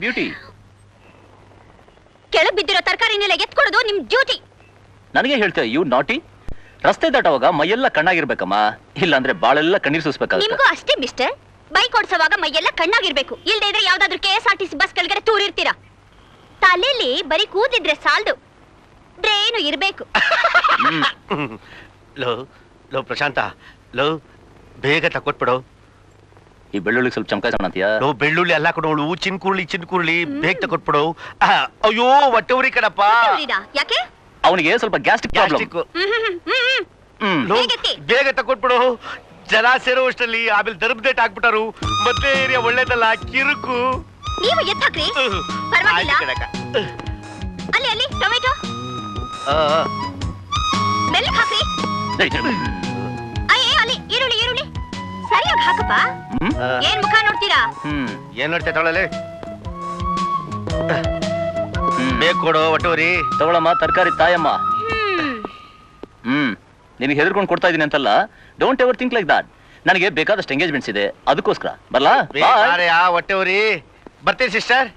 Duty. ಕೆಳಗ್ ಬಿದ್ದಿರೋ ತರಕಾರಿನೆಲ್ಲ ಎತ್ಕೊಡೋದು ನಿಮ್ ಡ್ಯೂಟಿ. ನನಗೆ ಹೇಳ್ತೀಯ ಯು ನಾಟಿ? ರಸ್ತೆ ದಾಟುವಾಗ ಮೈಯೆಲ್ಲ ಕಣ್ಣಾಗಿರ್ಬೇಕಮ್ಮ, ಇಲ್ಲಾಂದ್ರೆ ಬಾಳೆಲ್ಲ ಕಣ್ಣೀರ್ ಸೂಸ್ಬೇಕಾಗುತ್ತೆ. ನಿಮ್ಗೂ ಅಷ್ಟೇ ಮಿಸ್ಟರ್, ಬೈಕ್ ಓಡಿಸುವಾಗ ಮೈಯೆಲ್ಲ ಕಣ್ಣಾಗಿರ್ಬೇಕು. ಇಲ್ದೇ ಇದ್ರೆ ಯಾವ್ದಾದ್ರು KSRTC ಬಸ್ ಕೆಳಗಡೆ ತೂರಿರ್ತೀರಾ. ತಲೆಯಲ್ಲಿ ಬರೀ ಕೂದಿದ್ರೆ ಸಾಲ್ದು, ಬ್ರೇನು ಇರ್ಬೇಕು. ಲೋ ಪ್ರಶಾಂತ, ಲೋ ಬೇಗ ತಕೊಟ್ಬಿಡು. ಈ ಬೆಳ್ಳುಳ್ಳಿ ಸ್ವಲ್ಪ ಚಮಕಾಯಿಸೋಣ ಅಂತೀಯಾ? ಲೋ ಬೆಳ್ಳುಳ್ಳಿ ಎಲ್ಲ ಕೊಡೋಳು, ಚಿನ್ಕುರುಳಿ ಬೇಗ ತಕೊಟ್ಬಿಡು. ಅಯ್ಯೋ ಹೊಟ್ಟೆ ಉರಿ ಕಣಪ್ಪ. ಯಾಕೆ? ಅವನಿಗೆ ಸ್ವಲ್ಪ ಗ್ಯಾಸ್ಟ್ರಿಕ್ ಪ್ರಾಬ್ಲಮ್. ಬೇಗ ತಕೊಟ್ಬಿಡು. ಜನ ಸೇರೋ ಅಷ್ಟರಲ್ಲಿ ಆಮೇಲೆ ದರ್ಬದೇಟ್ ಹಾಕ್ಬಿಟ್ಟಾರು. ಮೊದ್ಲೇ ಏರಿಯಾ ಒಳ್ಳೇದಲ್ಲ, ಕಿರುಕು. ನೀವು ಎತ್ತಾಕ್ರಿ, ಪರವಾಗಿಲ್ಲ. ಅಲ್ಲಿ ಅಲ್ಲಿ ಟೊಮೆಟೊ ಮೆಲ್ಲಕ್ ಹಾಕ್ರಿ. ಅಯ್ಯೇ ಅಲ್ಲಿ ಈರುಳ್ಳಿ ಈರುಳ್ಳಿ ಸರಿಯಾಗಿ ಹಾಕಪ್ಪ. ಏನ್ ಮುಖ ನೋಡ್ತೀರಾ? ಏನ್ ನೋಡ್ತೇ ತೊಗೊಳಲೆ. ಬೇಗ ಕೊಡು ಹೊಟ್ಟೆವ್ರಿ. ತಗೊಳಮ್ಮ ತರಕಾರಿ ತಾಯಮ್ಮ. ನಿನಗೆ ಹೆದರ್ಕೊಂಡು ಕೊಡ್ತಾ ಇದೀನಿ ಅಂತಲ್ಲ. Don't ever think like that. ನನಗೆ ಬೇಕಾದಷ್ಟು ಎಂಗೇಜ್ಮೆಂಟ್ಸ್ ಇದೆ, ಅದಕ್ಕೋಸ್ಕರ. ಬರ್ಲಾ? ಹೊಟ್ಟೆವ್ರಿ. ಬರ್ತೀನಿ ಸಿಸ್ಟರ್.